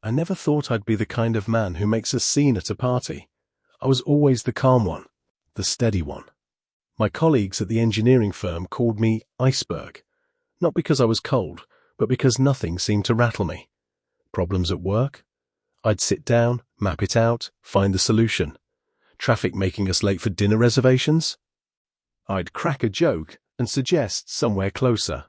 I never thought I'd be the kind of man who makes a scene at a party. I was always the calm one, the steady one. My colleagues at the engineering firm called me iceberg, not because I was cold, but because nothing seemed to rattle me. Problems at work? I'd sit down, map it out, find the solution. Traffic making us late for dinner reservations? I'd crack a joke and suggest somewhere closer.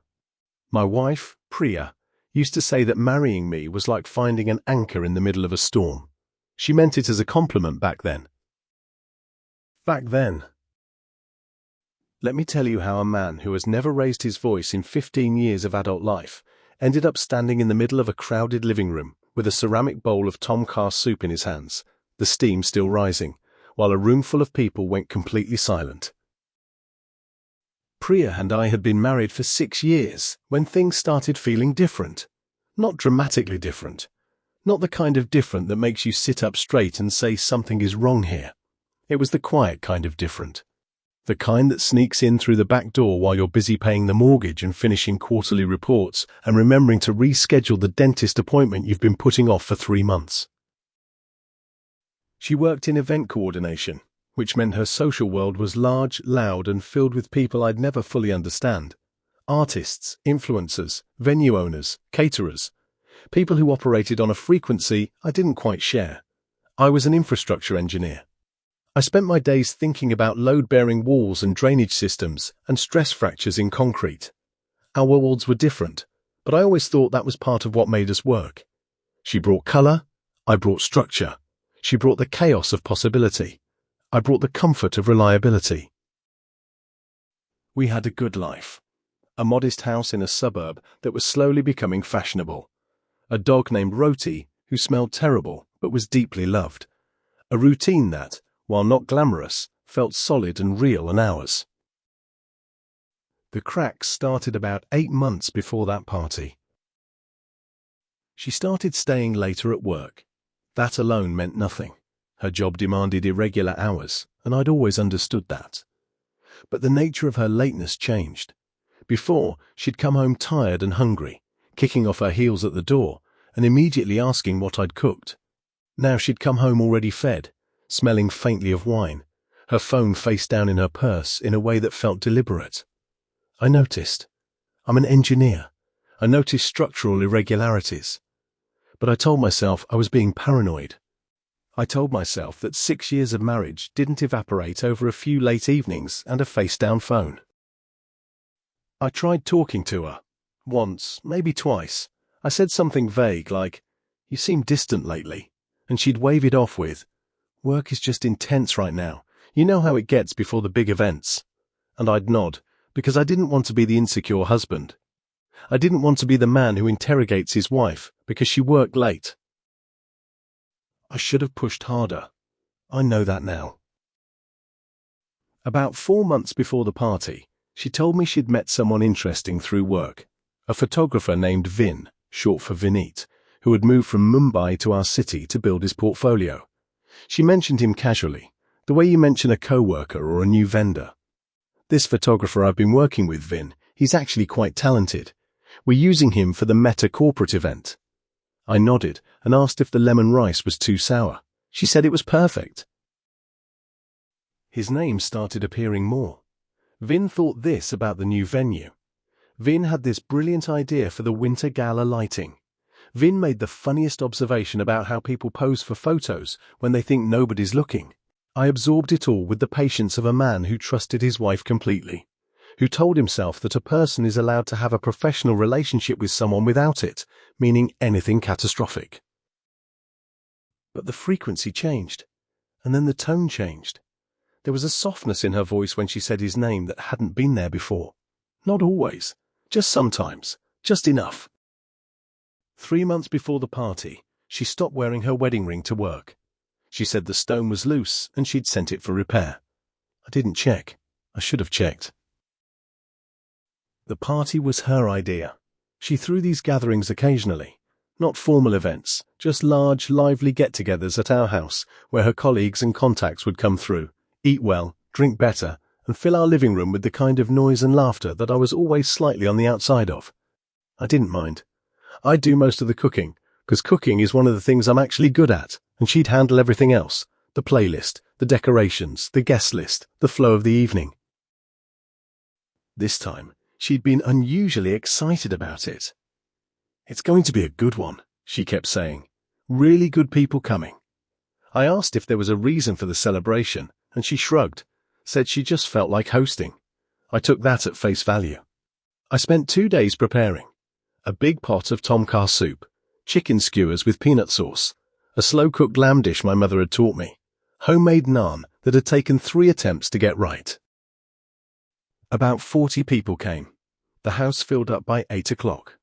My wife, Priya, used to say that marrying me was like finding an anchor in the middle of a storm. She meant it as a compliment back then. Let me tell you how a man who has never raised his voice in 15 years of adult life ended up standing in the middle of a crowded living room with a ceramic bowl of Tom Kha soup in his hands, the steam still rising, while a room full of people went completely silent. Priya and I had been married for 6 years when things started feeling different. Not dramatically different. Not the kind of different that makes you sit up straight and say something is wrong here. It was the quiet kind of different. The kind that sneaks in through the back door while you're busy paying the mortgage and finishing quarterly reports and remembering to reschedule the dentist appointment you've been putting off for 3 months. She worked in event coordination, which meant her social world was large, loud, and filled with people I'd never fully understand. Artists, influencers, venue owners, caterers, people who operated on a frequency I didn't quite share. I was an infrastructure engineer. I spent my days thinking about load-bearing walls and drainage systems and stress fractures in concrete. Our worlds were different, but I always thought that was part of what made us work. She brought color, I brought structure. She brought the chaos of possibility. I brought the comfort of reliability. We had a good life. A modest house in a suburb that was slowly becoming fashionable. A dog named Roti who smelled terrible but was deeply loved. A routine that, while not glamorous, felt solid and real and ours. The cracks started about 8 months before that party. She started staying later at work. That alone meant nothing. Her job demanded irregular hours, and I'd always understood that. But the nature of her lateness changed. Before, she'd come home tired and hungry, kicking off her heels at the door and immediately asking what I'd cooked. Now she'd come home already fed, smelling faintly of wine, her phone face down in her purse in a way that felt deliberate. I noticed. I'm an engineer. I noticed structural irregularities. But I told myself I was being paranoid. I told myself that 6 years of marriage didn't evaporate over a few late evenings and a face-down phone. I tried talking to her. Once, maybe twice. I said something vague like, "You seem distant lately," and she'd wave it off with, "Work is just intense right now. You know how it gets before the big events." And I'd nod, because I didn't want to be the insecure husband. I didn't want to be the man who interrogates his wife because she worked late. I should have pushed harder. I know that now. About 4 months before the party, she told me she'd met someone interesting through work, a photographer named Vin, short for Vineet, who had moved from Mumbai to our city to build his portfolio. She mentioned him casually, the way you mention a co-worker or a new vendor. "This photographer I've been working with, Vin, he's actually quite talented. We're using him for the Meta corporate event." I nodded and asked if the lemon rice was too sour. She said it was perfect. His name started appearing more. Vin thought this about the new venue. Vin had this brilliant idea for the winter gala lighting. Vin made the funniest observation about how people pose for photos when they think nobody's looking. I absorbed it all with the patience of a man who trusted his wife completely, who told himself that a person is allowed to have a professional relationship with someone without it, meaning anything catastrophic. But the frequency changed, and then the tone changed. There was a softness in her voice when she said his name that hadn't been there before. Not always, just sometimes, just enough. 3 months before the party, she stopped wearing her wedding ring to work. She said the stone was loose and she'd sent it for repair. I didn't check. I should have checked. The party was her idea. She threw these gatherings occasionally. Not formal events, just large, lively get-togethers at our house where her colleagues and contacts would come through, eat well, drink better, and fill our living room with the kind of noise and laughter that I was always slightly on the outside of. I didn't mind. I'd do most of the cooking, because cooking is one of the things I'm actually good at, and she'd handle everything else: the playlist, the decorations, the guest list, the flow of the evening. This time, she'd been unusually excited about it. "It's going to be a good one," she kept saying. "Really good people coming." I asked if there was a reason for the celebration, and she shrugged, said she just felt like hosting. I took that at face value. I spent 2 days preparing. A big pot of tom kha soup, chicken skewers with peanut sauce, a slow-cooked lamb dish my mother had taught me, homemade naan that had taken 3 attempts to get right. About 40 people came. The house filled up by 8 o'clock.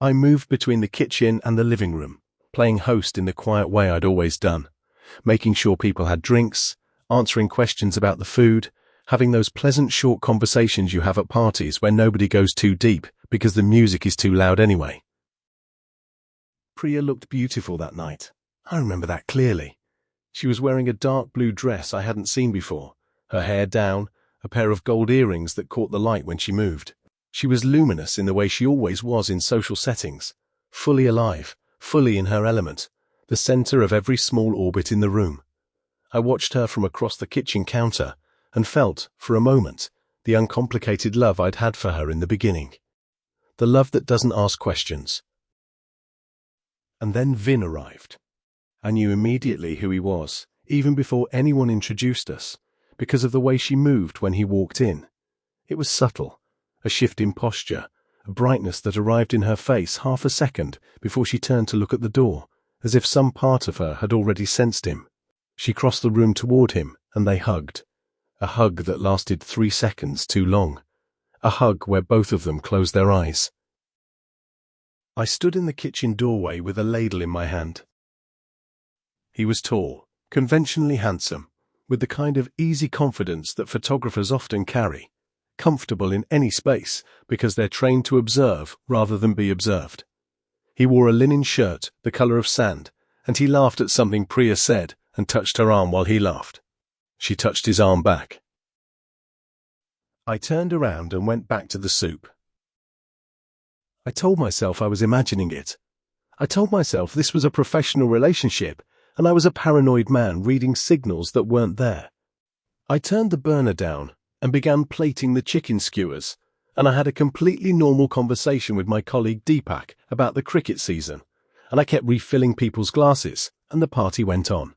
I moved between the kitchen and the living room, playing host in the quiet way I'd always done, making sure people had drinks, answering questions about the food, having those pleasant short conversations you have at parties where nobody goes too deep because the music is too loud anyway. Priya looked beautiful that night. I remember that clearly. She was wearing a dark blue dress I hadn't seen before, her hair down, a pair of gold earrings that caught the light when she moved. She was luminous in the way she always was in social settings, fully alive, fully in her element, the center of every small orbit in the room. I watched her from across the kitchen counter and felt, for a moment, the uncomplicated love I'd had for her in the beginning. The love that doesn't ask questions. And then Vin arrived. I knew immediately who he was, even before anyone introduced us, because of the way she moved when he walked in. It was subtle, a shift in posture, a brightness that arrived in her face half a second before she turned to look at the door, as if some part of her had already sensed him. She crossed the room toward him, and they hugged. A hug that lasted 3 seconds too long. A hug where both of them closed their eyes. I stood in the kitchen doorway with a ladle in my hand. He was tall, conventionally handsome, with the kind of easy confidence that photographers often carry, comfortable in any space because they're trained to observe rather than be observed. He wore a linen shirt the color of sand, and he laughed at something Priya said and touched her arm while he laughed. She touched his arm back. I turned around and went back to the soup. I told myself I was imagining it. I told myself this was a professional relationship, and I was a paranoid man reading signals that weren't there. I turned the burner down and began plating the chicken skewers, and I had a completely normal conversation with my colleague Deepak about the cricket season, and I kept refilling people's glasses, and the party went on.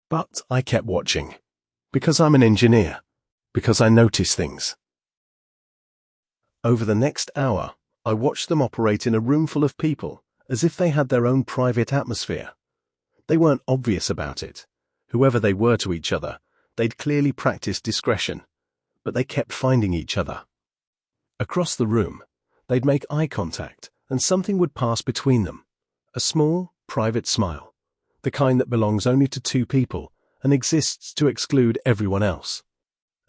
But I kept watching, because I'm an engineer, because I notice things. Over the next hour, I watched them operate in a room full of people, as if they had their own private atmosphere. They weren't obvious about it. Whoever they were to each other, they'd clearly practiced discretion, but they kept finding each other. Across the room, they'd make eye contact, and something would pass between them. A small, private smile, the kind that belongs only to 2 people and exists to exclude everyone else.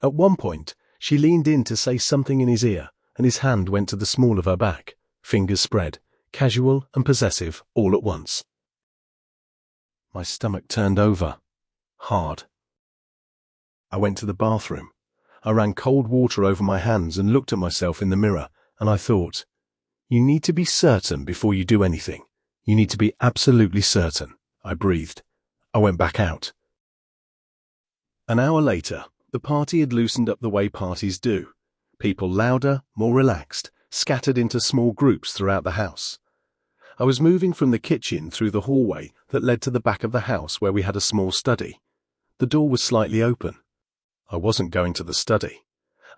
At one point, she leaned in to say something in his ear, and his hand went to the small of her back, fingers spread, casual and possessive all at once. My stomach turned over. Hard. I went to the bathroom. I ran cold water over my hands and looked at myself in the mirror, and I thought, you need to be certain before you do anything. You need to be absolutely certain. I breathed. I went back out. An hour later, the party had loosened up the way parties do. People louder, more relaxed, scattered into small groups throughout the house. I was moving from the kitchen through the hallway that led to the back of the house where we had a small study. The door was slightly open. I wasn't going to the study.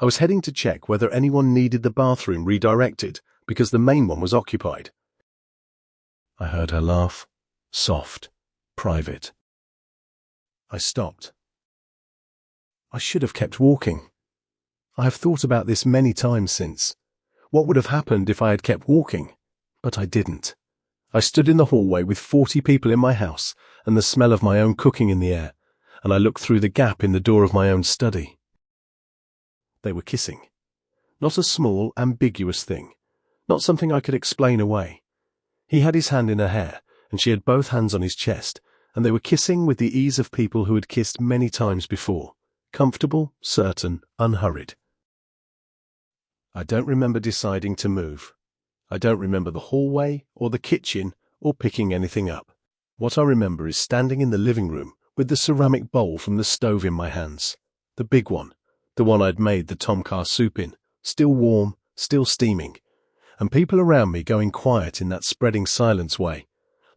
I was heading to check whether anyone needed the bathroom redirected because the main one was occupied. I heard her laugh. Soft. Private. I stopped. I should have kept walking. I have thought about this many times since. What would have happened if I had kept walking? But I didn't. I stood in the hallway with 40 people in my house and the smell of my own cooking in the air, and I looked through the gap in the door of my own study. They were kissing. Not a small, ambiguous thing. Not something I could explain away. He had his hand in her hair, and she had both hands on his chest, and they were kissing with the ease of people who had kissed many times before. Comfortable, certain, unhurried. I don't remember deciding to move. I don't remember the hallway, or the kitchen, or picking anything up. What I remember is standing in the living room with the ceramic bowl from the stove in my hands. The big one, the one I'd made the tom kha soup in, still warm, still steaming, and people around me going quiet in that spreading silence way,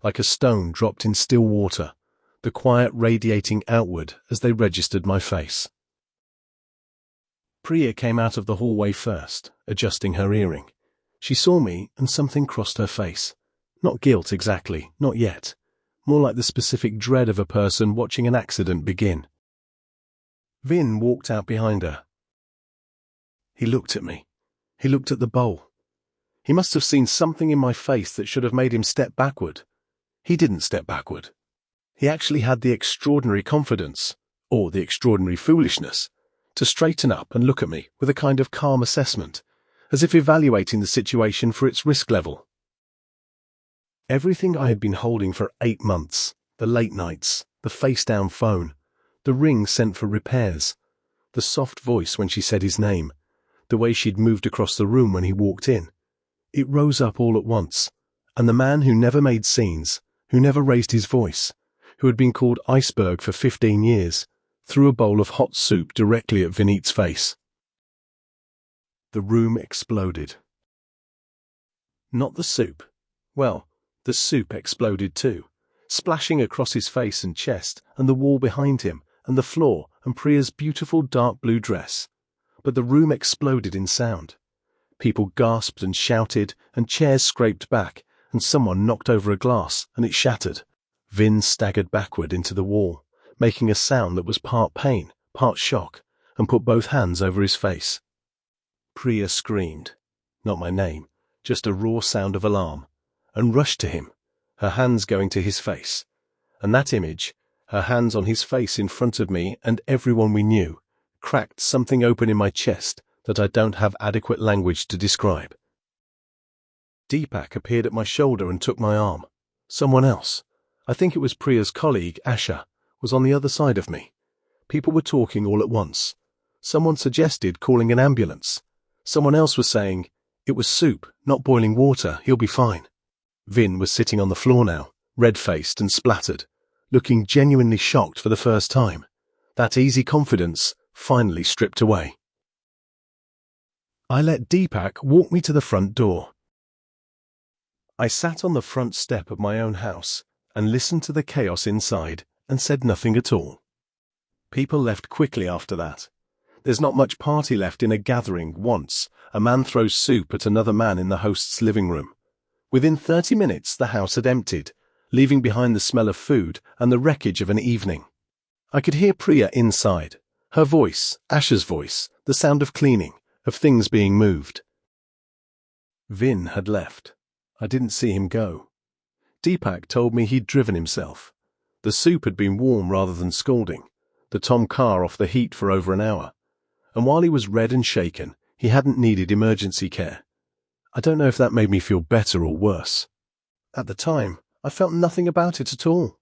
like a stone dropped in still water, the quiet radiating outward as they registered my face. Priya came out of the hallway first, adjusting her earring. She saw me and something crossed her face. Not guilt exactly, not yet. More like the specific dread of a person watching an accident begin. Vin walked out behind her. He looked at me. He looked at the bowl. He must have seen something in my face that should have made him step backward. He didn't step backward. He actually had the extraordinary confidence, or the extraordinary foolishness, to straighten up and look at me with a kind of calm assessment, as if evaluating the situation for its risk level. Everything I had been holding for 8 months, the late nights, the face-down phone, the ring sent for repairs, the soft voice when she said his name, the way she'd moved across the room when he walked in, it rose up all at once, and the man who never made scenes, who never raised his voice, who had been called Iceberg for 15 years, threw a bowl of hot soup directly at Vineet's face. The room exploded. Not the soup. Well, the soup exploded too, splashing across his face and chest and the wall behind him and the floor and Priya's beautiful dark blue dress. But the room exploded in sound. People gasped and shouted and chairs scraped back and someone knocked over a glass and it shattered. Vin staggered backward into the wall, making a sound that was part pain, part shock, and put both hands over his face. Priya screamed, not my name, just a raw sound of alarm, and rushed to him, her hands going to his face. And that image, her hands on his face in front of me and everyone we knew, cracked something open in my chest that I don't have adequate language to describe. Deepak appeared at my shoulder and took my arm. Someone else, I think it was Priya's colleague, Asha, was on the other side of me. People were talking all at once. Someone suggested calling an ambulance. Someone else was saying, "It was soup, not boiling water, he'll be fine." Vin was sitting on the floor now, red-faced and splattered, looking genuinely shocked for the first time. That easy confidence finally stripped away. I let Deepak walk me to the front door. I sat on the front step of my own house and listened to the chaos inside and said nothing at all. People left quickly after that. There's not much party left in a gathering once a man throws soup at another man in the host's living room. Within 30 minutes the house had emptied, leaving behind the smell of food and the wreckage of an evening. I could hear Priya inside, her voice, Asha's voice, the sound of cleaning, of things being moved. Vin had left. I didn't see him go. Deepak told me he'd driven himself. The soup had been warm rather than scalding, the tom kha off the heat for over an hour, and while he was red and shaken, he hadn't needed emergency care. I don't know if that made me feel better or worse. At the time, I felt nothing about it at all.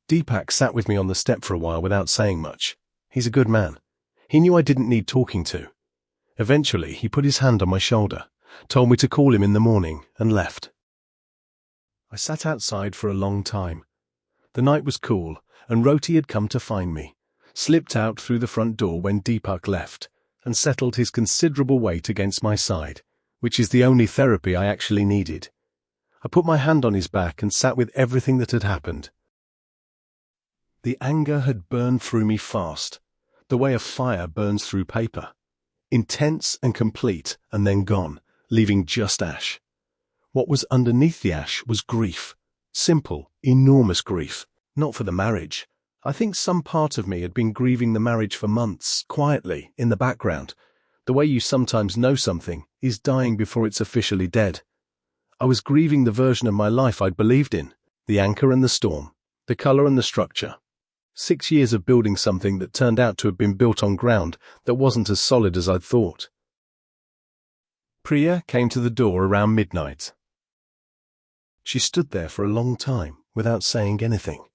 Deepak sat with me on the step for a while without saying much. He's a good man. He knew I didn't need talking to. Eventually, he put his hand on my shoulder, told me to call him in the morning, and left. I sat outside for a long time. The night was cool, and Roti had come to find me, slipped out through the front door when Deepak left, and settled his considerable weight against my side, which is the only therapy I actually needed. I put my hand on his back and sat with everything that had happened. The anger had burned through me fast, the way a fire burns through paper. Intense and complete, and then gone, leaving just ash. What was underneath the ash was grief. Simple, enormous grief. Not for the marriage. I think some part of me had been grieving the marriage for months, quietly, in the background. The way you sometimes know something is dying before it's officially dead. I was grieving the version of my life I'd believed in, the anchor and the storm, the color and the structure. 6 years of building something that turned out to have been built on ground that wasn't as solid as I'd thought. Priya came to the door around midnight. She stood there for a long time without saying anything.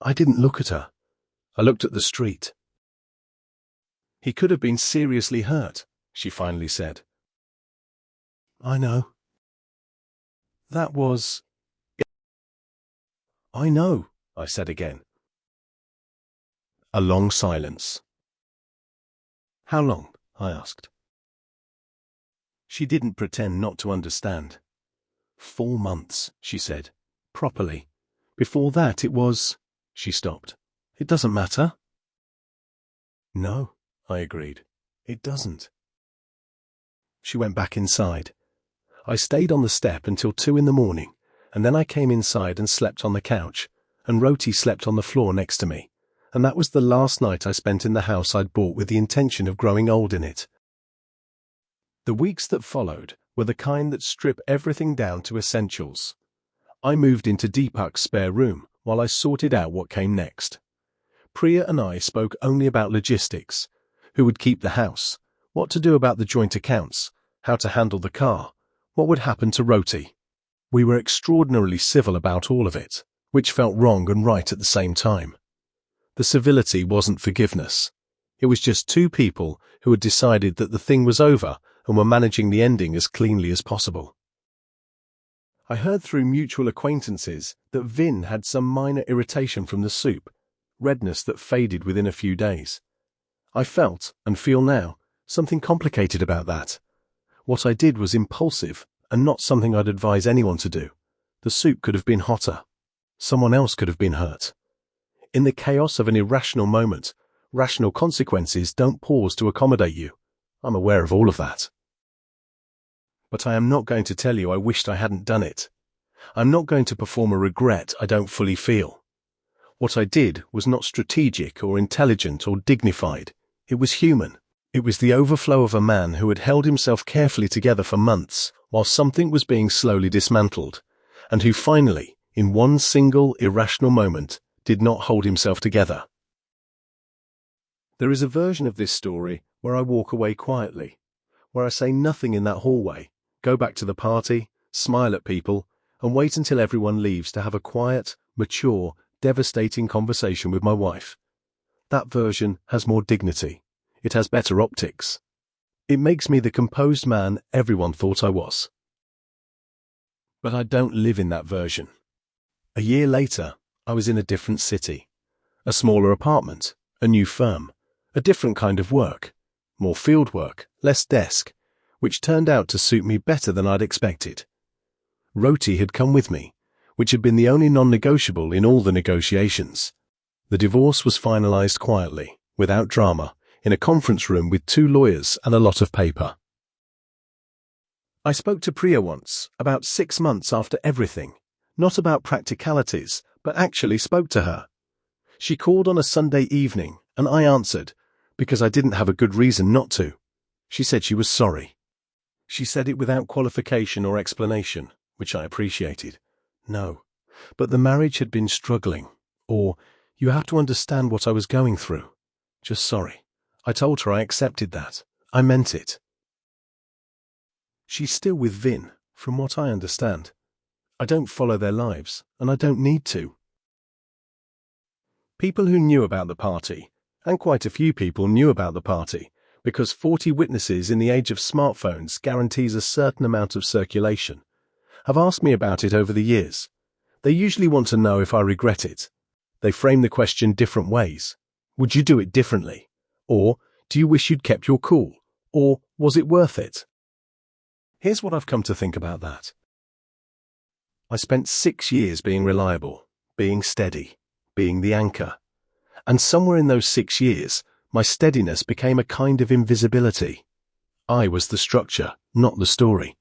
I didn't look at her. I looked at the street. "He could have been seriously hurt," she finally said. "I know." That was... I know, I said again. A long silence. How long? I asked. She didn't pretend not to understand. 4 months, she said, properly. Before that it was... She stopped. It doesn't matter. No, I agreed. It doesn't. She went back inside. I stayed on the step until 2 in the morning, and then I came inside and slept on the couch, and Roti slept on the floor next to me, and that was the last night I spent in the house I'd bought with the intention of growing old in it. The weeks that followed were the kind that strip everything down to essentials. I moved into Deepak's spare room while I sorted out what came next. Priya and I spoke only about logistics, who would keep the house, what to do about the joint accounts, how to handle the car, what would happen to Roti. We were extraordinarily civil about all of it, which felt wrong and right at the same time. The civility wasn't forgiveness. It was just two people who had decided that the thing was over and were managing the ending as cleanly as possible. I heard through mutual acquaintances that Vin had some minor irritation from the soup, redness that faded within a few days. I felt, and feel now, something complicated about that. What I did was impulsive and not something I'd advise anyone to do. The soup could have been hotter. Someone else could have been hurt. In the chaos of an irrational moment, rational consequences don't pause to accommodate you. I'm aware of all of that. But I am not going to tell you I wished I hadn't done it. I'm not going to perform a regret I don't fully feel. What I did was not strategic or intelligent or dignified. It was human. It was the overflow of a man who had held himself carefully together for months while something was being slowly dismantled, and who finally, in one single irrational moment, did not hold himself together. There is a version of this story where I walk away quietly, where I say nothing in that hallway, go back to the party, smile at people, and wait until everyone leaves to have a quiet, mature, devastating conversation with my wife. That version has more dignity. It has better optics. It makes me the composed man everyone thought I was. But I don't live in that version. A year later, I was in a different city. A smaller apartment, a new firm, a different kind of work, more field work, less desk, which turned out to suit me better than I'd expected. Roti had come with me, which had been the only non-negotiable in all the negotiations. The divorce was finalized quietly, without drama, in a conference room with 2 lawyers and a lot of paper. I spoke to Priya once, about 6 months after everything, not about practicalities, but actually spoke to her. She called on a Sunday evening, and I answered, because I didn't have a good reason not to. She said she was sorry. She said it without qualification or explanation, which I appreciated. No, but the marriage had been struggling, or, you have to understand what I was going through. Just sorry. I told her I accepted that. I meant it. She's still with Vin, from what I understand. I don't follow their lives, and I don't need to. People who knew about the party, and quite a few people knew about the party, because 40 witnesses in the age of smartphones guarantees a certain amount of circulation, have asked me about it over the years. They usually want to know if I regret it. They frame the question different ways. Would you do it differently? Or, do you wish you'd kept your cool? Or, was it worth it? Here's what I've come to think about that. I spent 6 years being reliable, being steady, being the anchor. And somewhere in those 6 years, my steadiness became a kind of invisibility. I was the structure, not the story.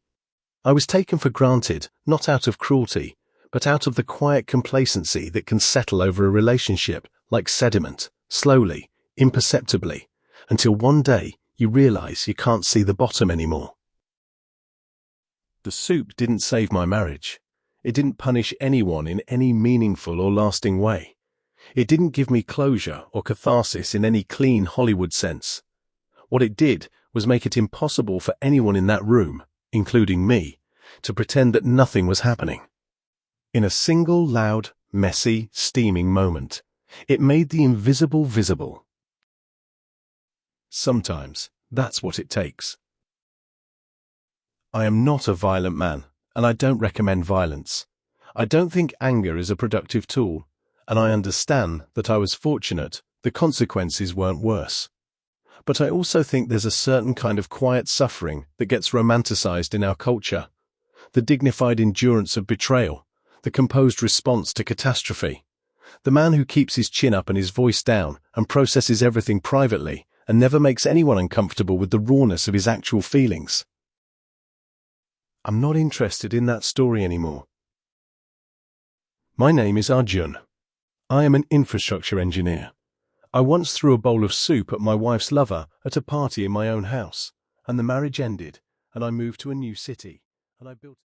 I was taken for granted, not out of cruelty, but out of the quiet complacency that can settle over a relationship like sediment, slowly, imperceptibly, until one day you realize you can't see the bottom anymore. The soup didn't save my marriage. It didn't punish anyone in any meaningful or lasting way. It didn't give me closure or catharsis in any clean Hollywood sense. What it did was make it impossible for anyone in that room, including me, to pretend that nothing was happening. In a single loud, messy, steaming moment, it made the invisible visible. Sometimes that's what it takes. I am not a violent man, And I don't recommend violence. I don't think anger is a productive tool, and I understand that I was fortunate the consequences weren't worse. But I also think there's a certain kind of quiet suffering that gets romanticized in our culture. The dignified endurance of betrayal, the composed response to catastrophe. The man who keeps his chin up and his voice down and processes everything privately and never makes anyone uncomfortable with the rawness of his actual feelings. I'm not interested in that story anymore. My name is Arjun. I am an infrastructure engineer. I once threw a bowl of soup at my wife's lover at a party in my own house, and the marriage ended, and I moved to a new city, and I built